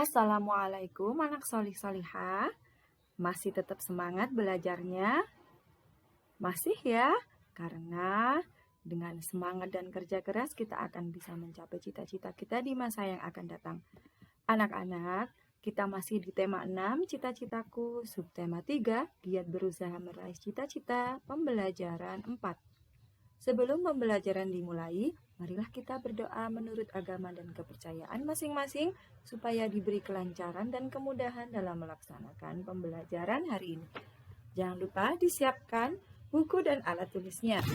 Assalamualaikum anak solih solihah. Masih tetap semangat belajarnya? Masih ya? Karena dengan semangat dan kerja keras kita akan bisa mencapai cita-cita kita di masa yang akan datang. Anak-anak, kita masih di tema 6, cita-citaku, subtema 3, giat berusaha meraih cita-cita, pembelajaran 4. Sebelum pembelajaran dimulai, marilah kita berdoa menurut agama dan kepercayaan masing-masing supaya diberi kelancaran dan kemudahan dalam melaksanakan pembelajaran hari ini. Jangan lupa disiapkan buku dan alat tulisnya.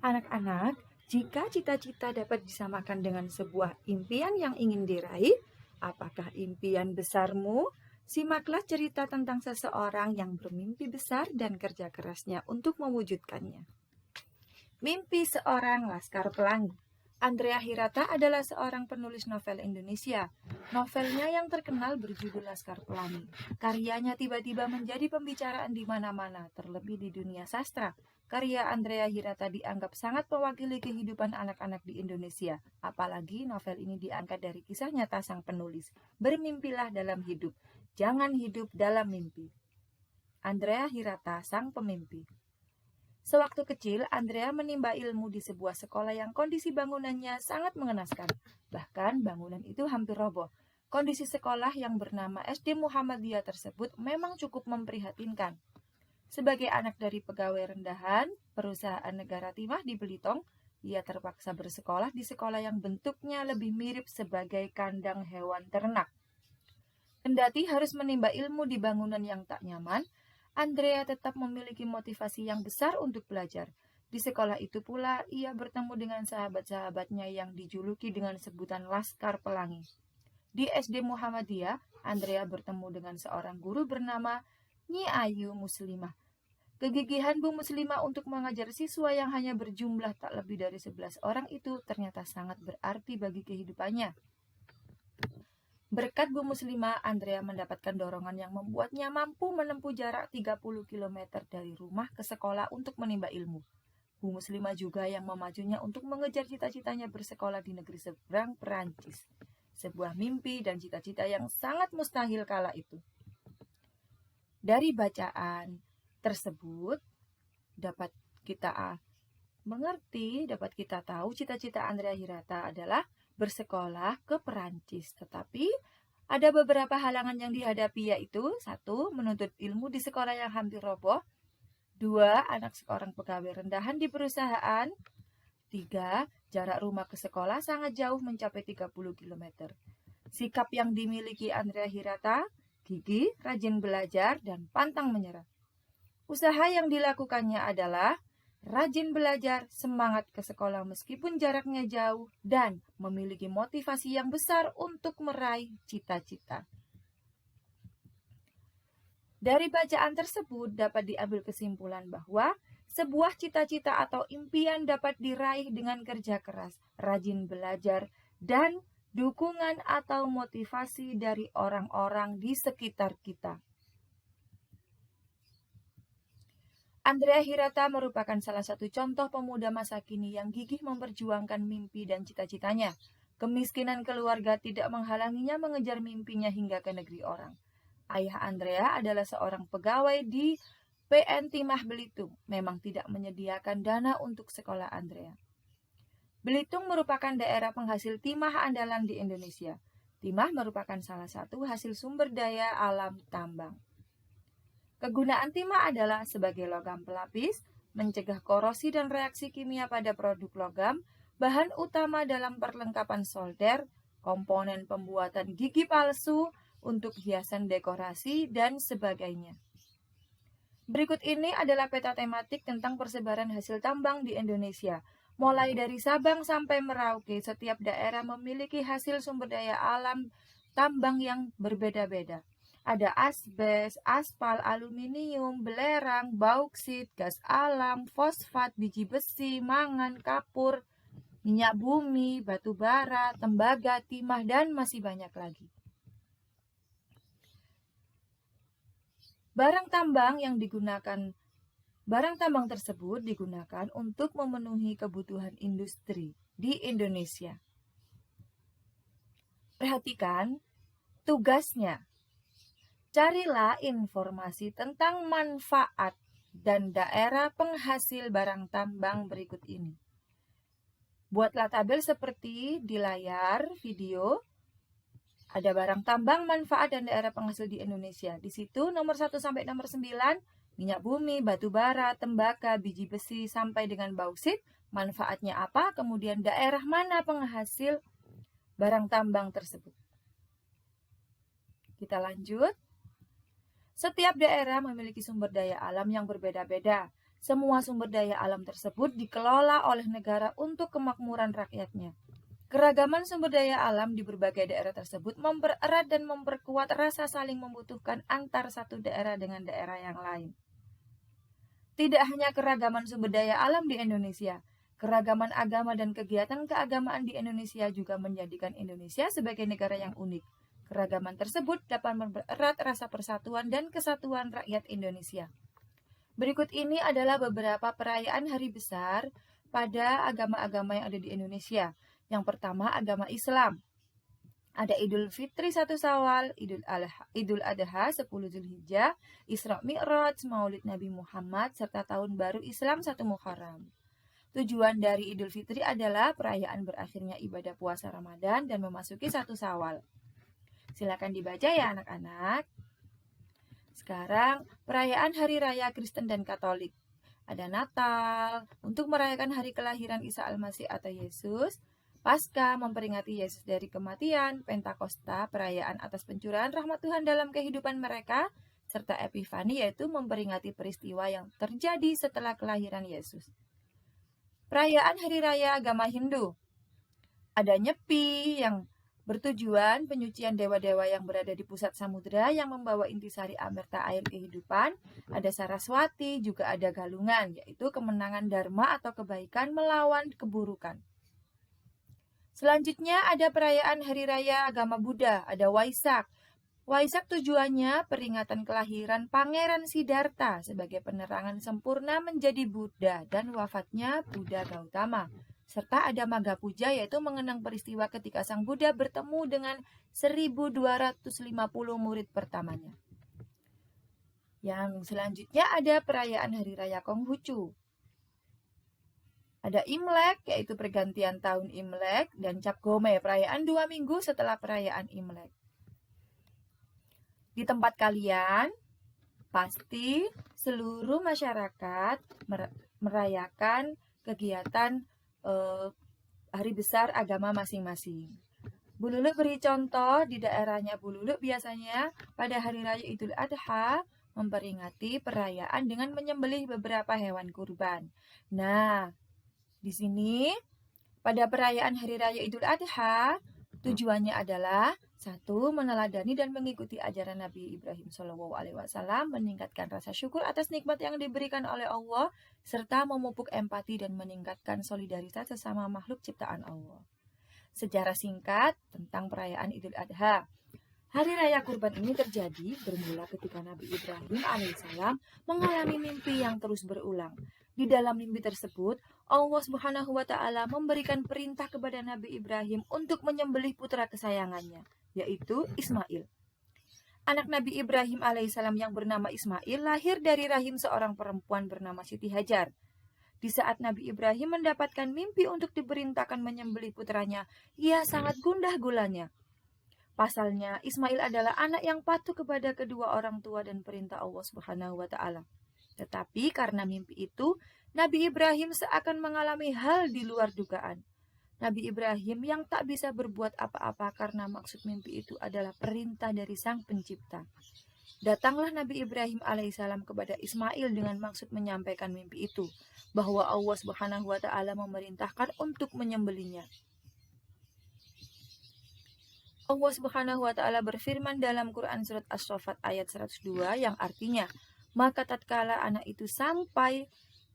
Anak-anak, jika cita-cita dapat disamakan dengan sebuah impian yang ingin diraih, apakah impian besarmu? Simaklah cerita tentang seseorang yang bermimpi besar dan kerja kerasnya untuk mewujudkannya. Mimpi seorang laskar pelangi. Andrea Hirata adalah seorang penulis novel Indonesia. Novelnya yang terkenal berjudul Laskar Pelangi. Karyanya tiba-tiba menjadi pembicaraan di mana-mana, terlebih di dunia sastra. Karya Andrea Hirata dianggap sangat mewakili kehidupan anak-anak di Indonesia. Apalagi novel ini diangkat dari kisah nyata sang penulis. Bermimpilah dalam hidup, jangan hidup dalam mimpi. Andrea Hirata, sang pemimpi. Sewaktu kecil, Andrea menimba ilmu di sebuah sekolah yang kondisi bangunannya sangat mengenaskan. Bahkan bangunan itu hampir roboh. Kondisi sekolah yang bernama SD Muhammadiyah tersebut memang cukup memprihatinkan. Sebagai anak dari pegawai rendahan, perusahaan negara timah di Belitung, ia terpaksa bersekolah di sekolah yang bentuknya lebih mirip sebagai kandang hewan ternak. Kendati harus menimba ilmu di bangunan yang tak nyaman, Andrea tetap memiliki motivasi yang besar untuk belajar. Di sekolah itu pula, ia bertemu dengan sahabat-sahabatnya yang dijuluki dengan sebutan Laskar Pelangi. Di SD Muhammadiyah, Andrea bertemu dengan seorang guru bernama Nyi Ayu Muslimah. Kegigihan Bu Muslimah untuk mengajar siswa yang hanya berjumlah tak lebih dari 11 orang itu ternyata sangat berarti bagi kehidupannya. Berkat Bu Muslimah, Andrea mendapatkan dorongan yang membuatnya mampu menempuh jarak 30 km dari rumah ke sekolah untuk menimba ilmu. Bu Muslimah juga yang memajunya untuk mengejar cita-citanya bersekolah di negeri seberang Perancis. Sebuah mimpi dan cita-cita yang sangat mustahil kala itu. Dari bacaan tersebut, dapat kita mengerti, dapat kita tahu cita-cita Andrea Hirata adalah bersekolah ke Perancis. Tetapi ada beberapa halangan yang dihadapi, yaitu 1. Menuntut ilmu di sekolah yang hampir roboh. 2. Anak seorang pegawai rendahan di perusahaan. 3. Jarak rumah ke sekolah sangat jauh mencapai 30 km. Sikap yang dimiliki Andrea Hirata, gigih, rajin belajar, dan pantang menyerah. Usaha yang dilakukannya adalah rajin belajar, semangat ke sekolah meskipun jaraknya jauh, dan memiliki motivasi yang besar untuk meraih cita-cita. Dari bacaan tersebut dapat diambil kesimpulan bahwa sebuah cita-cita atau impian dapat diraih dengan kerja keras, rajin belajar, dan dukungan atau motivasi dari orang-orang di sekitar kita. Andrea Hirata merupakan salah satu contoh pemuda masa kini yang gigih memperjuangkan mimpi dan cita-citanya. Kemiskinan keluarga tidak menghalanginya mengejar mimpinya hingga ke negeri orang. Ayah Andrea adalah seorang pegawai di PN Timah Belitung, memang tidak menyediakan dana untuk sekolah Andrea. Belitung merupakan daerah penghasil timah andalan di Indonesia. Timah merupakan salah satu hasil sumber daya alam tambang. Kegunaan timah adalah sebagai logam pelapis, mencegah korosi dan reaksi kimia pada produk logam, bahan utama dalam perlengkapan solder, komponen pembuatan gigi palsu untuk hiasan dekorasi, dan sebagainya. Berikut ini adalah peta tematik tentang persebaran hasil tambang di Indonesia. Mulai dari Sabang sampai Merauke, setiap daerah memiliki hasil sumber daya alam tambang yang berbeda-beda. Ada asbes, aspal, aluminium, belerang, bauksit, gas alam, fosfat, biji besi, mangan, kapur, minyak bumi, batu bara, tembaga, timah, dan masih banyak lagi. Barang tambang tersebut digunakan untuk memenuhi kebutuhan industri di Indonesia. Perhatikan tugasnya. Carilah informasi tentang manfaat dan daerah penghasil barang tambang berikut ini. Buatlah tabel seperti di layar video. Ada barang tambang, manfaat, dan daerah penghasil di Indonesia. Di situ nomor 1 sampai nomor 9, minyak bumi, batu bara, tembaga, biji besi, sampai dengan bauksit. Manfaatnya apa? Kemudian daerah mana penghasil barang tambang tersebut. Kita lanjut. Setiap daerah memiliki sumber daya alam yang berbeda-beda. Semua sumber daya alam tersebut dikelola oleh negara untuk kemakmuran rakyatnya. Keragaman sumber daya alam di berbagai daerah tersebut mempererat dan memperkuat rasa saling membutuhkan antar satu daerah dengan daerah yang lain. Tidak hanya keragaman sumber daya alam di Indonesia, keragaman agama dan kegiatan keagamaan di Indonesia juga menjadikan Indonesia sebagai negara yang unik. Keragaman tersebut dapat mempererat rasa persatuan dan kesatuan rakyat Indonesia. Berikut ini adalah beberapa perayaan hari besar pada agama-agama yang ada di Indonesia. Yang pertama, agama Islam. Ada Idul Fitri 1 Syawal, Idul Adha 10 Zulhijjah, Isra Mi'raj, Maulid Nabi Muhammad, serta Tahun Baru Islam 1 Muharram. Tujuan dari Idul Fitri adalah perayaan berakhirnya ibadah puasa Ramadan dan memasuki 1 Syawal. Silakan dibaca ya anak-anak. Sekarang, perayaan Hari Raya Kristen dan Katolik. Ada Natal, untuk merayakan hari kelahiran Isa Al-Masih atau Yesus. Paskah, memperingati Yesus dari kematian. Pentakosta, perayaan atas pencurahan rahmat Tuhan dalam kehidupan mereka. Serta Epifani, yaitu memperingati peristiwa yang terjadi setelah kelahiran Yesus. Perayaan Hari Raya agama Hindu. Ada Nyepi, yang bertujuan penyucian dewa-dewa yang berada di pusat samudera yang membawa intisari amerta air kehidupan. Ada Saraswati, juga ada Galungan, yaitu kemenangan dharma atau kebaikan melawan keburukan. Selanjutnya ada perayaan Hari Raya agama Buddha, ada Waisak. Waisak tujuannya peringatan kelahiran Pangeran Siddhartha sebagai penerangan sempurna menjadi Buddha dan wafatnya Buddha Gautama. Serta ada Magha Puja, yaitu mengenang peristiwa ketika Sang Buddha bertemu dengan 1250 murid pertamanya. Yang selanjutnya ada perayaan Hari Raya Konghucu. Ada Imlek, yaitu pergantian tahun Imlek, dan Cap Gome, perayaan 2 minggu setelah perayaan Imlek. Di tempat kalian, pasti seluruh masyarakat merayakan kegiatan hari besar agama masing-masing. Bu Lulu beri contoh di daerahnya Bu Lulu biasanya pada Hari Raya Idul Adha memperingati perayaan dengan menyembelih beberapa hewan kurban. Nah, di sini pada perayaan Hari Raya Idul Adha tujuannya adalah 1. Meneladani dan mengikuti ajaran Nabi Ibrahim SAW, meningkatkan rasa syukur atas nikmat yang diberikan oleh Allah, serta memupuk empati dan meningkatkan solidaritas sesama makhluk ciptaan Allah. Sejarah singkat tentang perayaan Idul Adha. Hari Raya Kurban ini terjadi bermula ketika Nabi Ibrahim alaihissalam mengalami mimpi yang terus berulang. Di dalam mimpi tersebut, Allah Subhanahu wa Ta'ala memberikan perintah kepada Nabi Ibrahim untuk menyembelih putra kesayangannya, yaitu Ismail. Anak Nabi Ibrahim alaihissalam yang bernama Ismail lahir dari rahim seorang perempuan bernama Siti Hajar. Di saat Nabi Ibrahim mendapatkan mimpi untuk diperintahkan menyembelih putranya, ia sangat gundah gulana. Pasalnya, Ismail adalah anak yang patuh kepada kedua orang tua dan perintah Allah Subhanahu wa Ta'ala. Tetapi karena mimpi itu, Nabi Ibrahim seakan mengalami hal di luar dugaan. Nabi Ibrahim yang tak bisa berbuat apa-apa karena maksud mimpi itu adalah perintah dari Sang Pencipta. Datanglah Nabi Ibrahim alaihissalam kepada Ismail dengan maksud menyampaikan mimpi itu, bahwa Allah Subhanahu wa Ta'ala memerintahkan untuk menyembelihnya. Allah Subhanahu wa Ta'ala berfirman dalam Quran surat As-Saffat ayat 102 yang artinya, maka tatkala anak itu sampai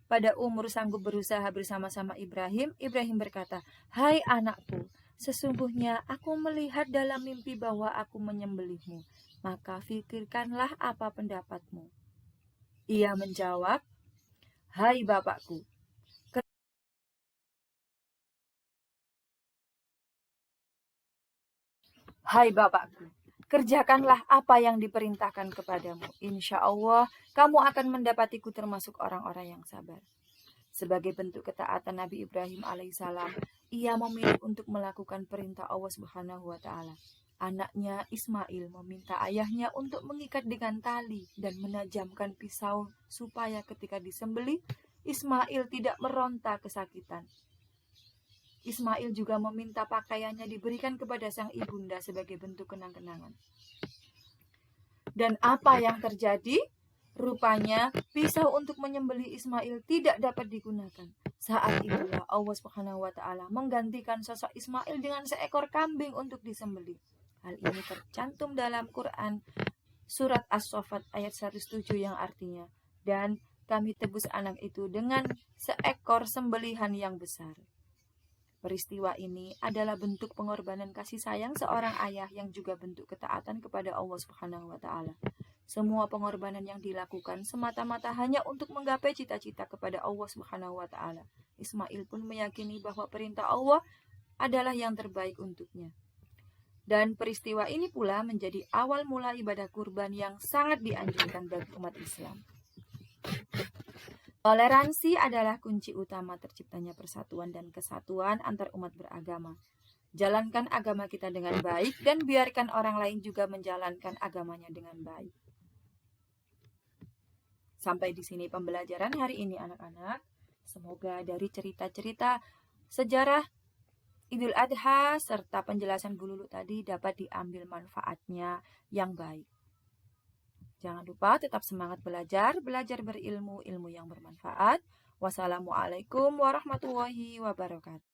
pada umur sanggup berusaha bersama-sama Ibrahim, Ibrahim berkata, "Hai anakku, sesungguhnya aku melihat dalam mimpi bahwa aku menyembelihmu. Maka fikirkanlah apa pendapatmu." Ia menjawab, "Hai bapakku, Hai Bapakku, kerjakanlah apa yang diperintahkan kepadamu. Insya Allah, kamu akan mendapatiku termasuk orang-orang yang sabar. Sebagai bentuk ketaatan Nabi Ibrahim alaihissalam, ia memilih untuk melakukan perintah Allah Subhanahu wa taala. Anaknya Ismail meminta ayahnya untuk mengikat dengan tali dan menajamkan pisau supaya ketika disembelih Ismail tidak meronta kesakitan. Ismail juga meminta pakaiannya diberikan kepada sang ibunda sebagai bentuk kenang-kenangan. Dan apa yang terjadi? Rupanya pisau untuk menyembelih Ismail tidak dapat digunakan. Saat itulah Allah Subhanahu wa taala menggantikan sosok Ismail dengan seekor kambing untuk disembelih. Hal ini tercantum dalam Quran surat As-Saffat ayat 107 yang artinya, dan kami tebus anak itu dengan seekor sembelihan yang besar. Peristiwa ini adalah bentuk pengorbanan kasih sayang seorang ayah yang juga bentuk ketaatan kepada Allah Subhanahu wa taala. Semua pengorbanan yang dilakukan semata-mata hanya untuk menggapai cita-cita kepada Allah Subhanahu wa taala. Ismail pun meyakini bahwa perintah Allah adalah yang terbaik untuknya. Dan peristiwa ini pula menjadi awal mula ibadah kurban yang sangat dianjurkan bagi umat Islam. Toleransi adalah kunci utama terciptanya persatuan dan kesatuan antar umat beragama. Jalankan agama kita dengan baik dan biarkan orang lain juga menjalankan agamanya dengan baik. Sampai di sini pembelajaran hari ini anak-anak. Semoga dari cerita-cerita sejarah Idul Adha serta penjelasan Bu Lulu tadi dapat diambil manfaatnya yang baik. Jangan lupa tetap semangat belajar berilmu, ilmu yang bermanfaat. Wassalamualaikum warahmatullahi wabarakatuh.